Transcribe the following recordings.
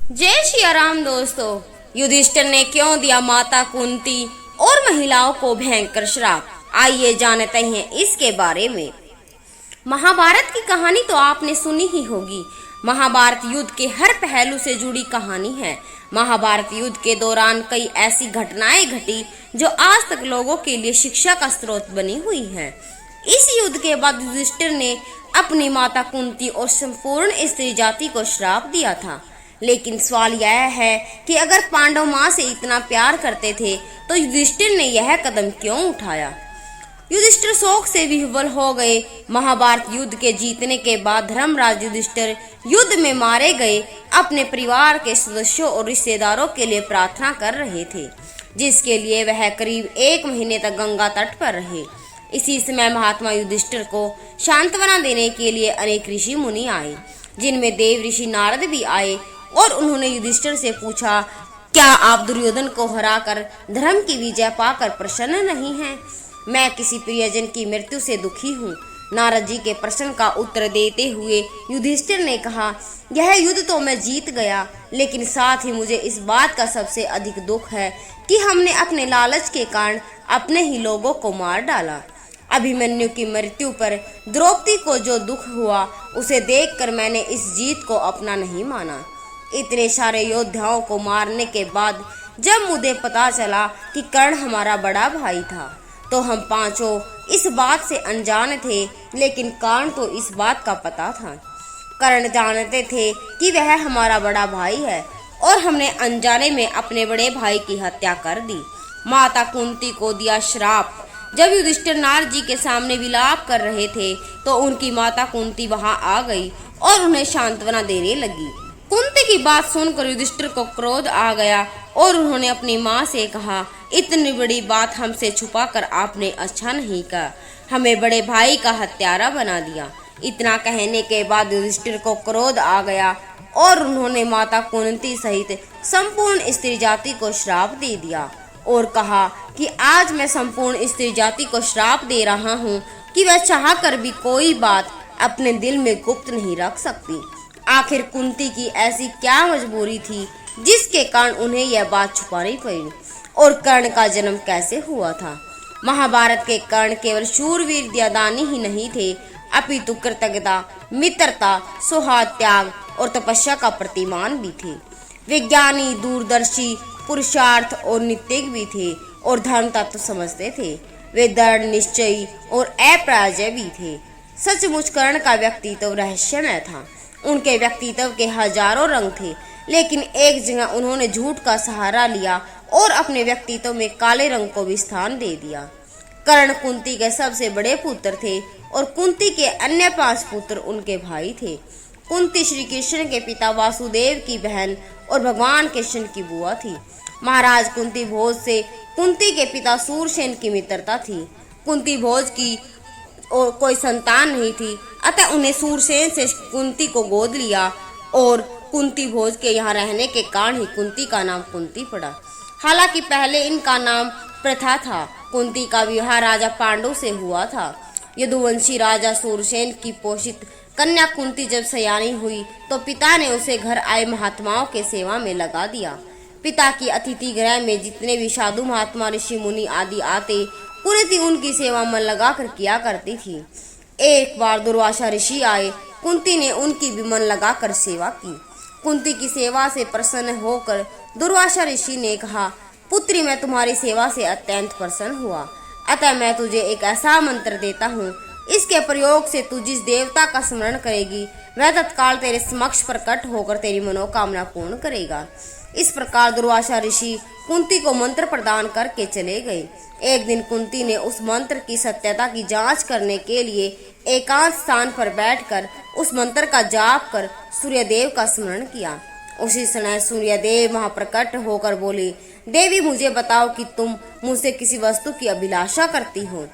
जय श्री राम दोस्तों। युधिष्ठिर ने क्यों दिया माता कुंती और महिलाओं को भयंकर श्राप? आइए जानते हैं इसके बारे में। महाभारत की कहानी तो आपने सुनी ही होगी। महाभारत युद्ध के हर पहलू से जुड़ी कहानी है। महाभारत युद्ध के दौरान कई ऐसी घटनाएं घटी जो आज तक लोगों के लिए शिक्षा का स्रोत बनी हुई है। इस युद्ध के बाद युधिष्ठिर ने अपनी माता कुंती और संपूर्ण स्त्री जाति को श्राप दिया था। लेकिन सवाल यह है कि अगर पांडव मां से इतना प्यार करते थे तो युधिष्ठिर ने यह कदम क्यों उठाया? युधिष्ठिर शोक से विह्वल हो गए। महाभारत युद्ध के जीतने के बाद धर्मराज युधिष्ठिर युद्ध में मारे गए अपने परिवार के सदस्यों और रिश्तेदारों के लिए प्रार्थना कर रहे थे, जिसके लिए वह करीब 1 महीने तक गंगा तट पर रहे। इसी समय महात्मा युधिष्ठिर को सांत्वना देने के लिए अनेक ऋषि मुनि आए, जिनमें देव ऋषि नारद भी आए और उन्होंने युधिष्ठिर से पूछा, क्या आप दुर्योधन को हराकर धर्म की विजय पाकर प्रसन्न नहीं हैं? मैं किसी प्रियजन की मृत्यु से दुखी हूँ। नारद जी के प्रश्न का उत्तर देते हुए युधिष्ठिर ने कहा, यह युद्ध तो मैं जीत गया, लेकिन साथ ही मुझे इस बात का सबसे अधिक दुख है कि हमने अपने लालच के कारण अपने ही लोगों को मार डाला। अभिमन्यु की मृत्यु पर द्रौपदी को जो दुख हुआ, उसे देखकर मैंने इस जीत को अपना नहीं माना। इतने सारे योद्धाओं को मारने के बाद जब मुझे पता चला कि कर्ण हमारा बड़ा भाई था, तो हम पांचों इस बात से अनजान थे, लेकिन कर्ण तो इस बात का पता था। कर्ण जानते थे कि वह हमारा बड़ा भाई है और हमने अनजाने में अपने बड़े भाई की हत्या कर दी। माता कुंती को दिया श्राप। जब युधिष्ठिर नारद जी के सामने विलाप कर रहे थे तो उनकी माता कुंती वहां आ गई और उन्हें सांत्वना देने लगी। कुंती की बात सुनकर युधिष्ठिर को क्रोध आ गया और उन्होंने अपनी मां से कहा, इतनी बड़ी बात हमसे छुपाकर आपने अच्छा नहीं कहा, हमें बड़े भाई का हत्यारा बना दिया। इतना कहने के बाद युधिष्ठिर को क्रोध आ गया और उन्होंने माता कुंती सहित संपूर्ण स्त्री जाति को श्राप दे दिया और कहा कि आज मैं संपूर्ण स्त्री जाति को श्राप दे रहा हूँ कि वह चाहकर भी कोई बात अपने दिल में गुप्त नहीं रख सकती। आखिर कुंती की ऐसी क्या मजबूरी थी जिसके कारण उन्हें यह बात छुपानी पड़ी? और कर्ण का जन्म कैसे हुआ था? महाभारत के कर्ण केवल शूरवीर त्यादानी ही नहीं थे, अपितु कृतज्ञता, मित्रता, सौहार्द, त्याग और तपस्या का प्रतिमान भी थे। विज्ञानी, दूरदर्शी, पुरुषार्थ और नीतिज्ञ भी थे और धर्म तत्व समझते थे। वे दृढ़ निश्चयी और अपराजय भी थे। सचमुच कर्ण का व्यक्तित्व रहस्यमय था। उनके व्यक्तित्व के हजारों रंग थे, लेकिन एक जगह उन्होंने झूठ का सहारा लिया और अपने व्यक्तित्व में काले रंग को भी स्थान दे दिया। कर्ण कुंती के सबसे बड़े पुत्र थे और कुंती के अन्य 5 पुत्र उनके भाई थे। कुंती श्री कृष्ण के पिता वासुदेव की बहन और भगवान कृष्ण की बुआ थी। महाराज कुंती भोज से कुंती के पिता सूरसेन की मित्रता थी। कुंती भोज की और कोई संतान नहीं थी, अतः उन्हें सूरसेन से कुंती को गोद लिया और कुंती भोज के यहाँ रहने के कारण ही कुंती का नाम कुंती पड़ा। हालांकि पहले इनका नाम प्रथा था। कुंती का विवाह राजा पांडु से हुआ था। यदुवंशी राजा सूरसेन की पोषित कन्या कुंती जब सयानी हुई तो पिता ने उसे घर आए महात्माओं के सेवा में लगा दिया। पिता की अतिथि गृह में जितने भी साधु महात्मा, ऋषि मुनि आदि आते, कुंती उनकी सेवा मन लगाकर किया करती थी। एक बार दुर्वासा ऋषि आए। कुंती ने उनकी भी मन लगाकर सेवा की। कुंती की सेवा से प्रसन्न होकर दुर्वासा ऋषि ने कहा, पुत्री, मैं तुम्हारी सेवा से अत्यंत प्रसन्न हुआ, अतः मैं तुझे एक ऐसा मंत्र देता हूँ, इसके प्रयोग से तू जिस देवता का स्मरण करेगी वह तत्काल तेरे समक्ष प्रकट होकर तेरी मनोकामना पूर्ण करेगा। इस प्रकार दुर्वासा ऋषि कुंती को मंत्र प्रदान करके चले गए। एक दिन कुंती ने उस मंत्र की सत्यता की जांच करने के लिए एकांत स्थान पर बैठकर उस मंत्र का जाप कर सूर्यदेव का स्मरण किया। उसी समय सूर्यदेव महाप्रकट होकर बोले, देवी, मुझे बताओ कि तुम मुझसे किसी वस्तु की अभिलाषा करती हो।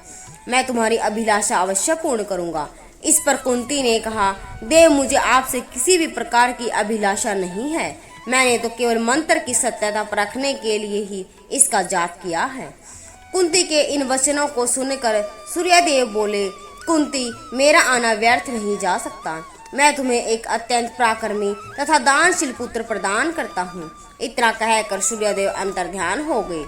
मैं तुम्हारी अभिलाषा अवश्य पूर्ण करूंगा। इस पर कुंती ने कहा, देव, मुझे आपसे किसी भी प्रकार की अभिलाषा नहीं है। मैंने तो केवल मंत्र की सत्यता परखने के लिए ही इसका जाप किया है। कुंती के इन वचनों को सुनकर सूर्यदेव बोले, कुंती, मेरा आना व्यर्थ नहीं जा सकता। मैं तुम्हें एक अत्यंत पराक्रमी तथा दानशील पुत्र प्रदान करता हूँ। इतना कहकर सूर्यदेव अंतर्ध्यान हो गए।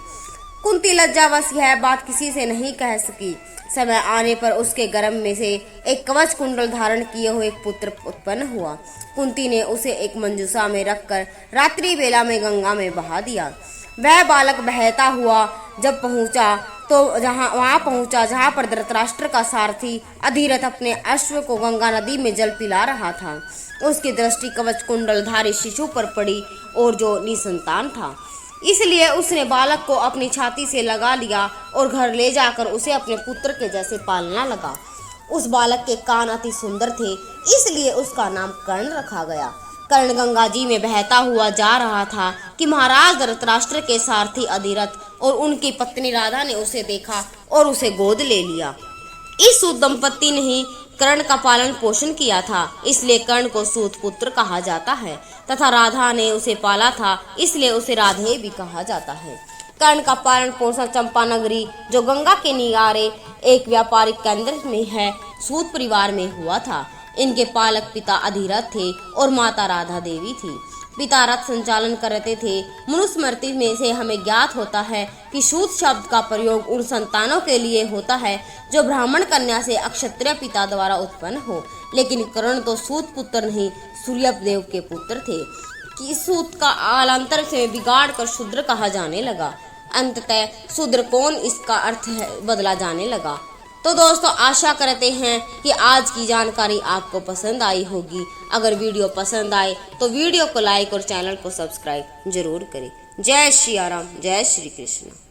कुंती लज्जावश यह बात किसी से नहीं कह सकी। समय आने पर उसके गर्भ में से एक कवच कुंडल धारण किए हुए एक पुत्र उत्पन्न हुआ। कुंती ने उसे एक मंजूषा में रखकर रात्रि बेला में गंगा में बहा दिया। वह बालक बहता हुआ जब पहुंचा तो वहां पहुंचा जहां पर धृतराष्ट्र का सारथी अधिरथ अपने अश्व को गंगा नदी में जल पिला रहा था। उसकी दृष्टि कवच कुंडलधारी शिशु पर पड़ी और जो निसंतान था, इसलिए उसने बालक को अपनी छाती से लगा लिया और घर ले जाकर उसे अपने पुत्र के जैसे पालना लगा। उस बालक के कान अति सुंदर थे, इसलिए उसका नाम कर्ण रखा गया। कर्ण गंगा जी में बहता हुआ जा रहा था कि महाराज धृतराष्ट्र के सारथी अधिरथ और उनकी पत्नी राधा ने उसे देखा और उसे गोद ले लिया। इस सूत दंपत्ति ने ही कर्ण का पालन पोषण किया था, इसलिए कर्ण को सूत पुत्र कहा जाता है, तथा राधा ने उसे पाला था, इसलिए उसे राधे भी कहा जाता है। कर्ण का पालन पोषण चंपा नगरी, जो गंगा के किनारे एक व्यापारिक केंद्र में है, सूत परिवार में हुआ था। इनके पालक पिता अधिरथ थे और माता राधा देवी थी। पिता रथ संचालन करते थे। मनुस्मृति में से हमें ज्ञात होता है कि सूत शब्द का प्रयोग उन संतानों के लिए होता है जो ब्राह्मण कन्या से अक्षत्रिय पिता द्वारा उत्पन्न हो, लेकिन कर्ण तो सूत पुत्र नहीं, सूर्यदेव के पुत्र थे। कि सूत का कालांतर से बिगाड़ कर शूद्र कहा जाने लगा। अंततः शूद्र कौन, इसका अर्थ बदला जाने लगा। तो दोस्तों, आशा करते हैं कि आज की जानकारी आपको पसंद आई होगी। अगर वीडियो पसंद आए तो वीडियो को लाइक और चैनल को सब्सक्राइब जरूर करें। जय श्री राम, जय श्री कृष्ण।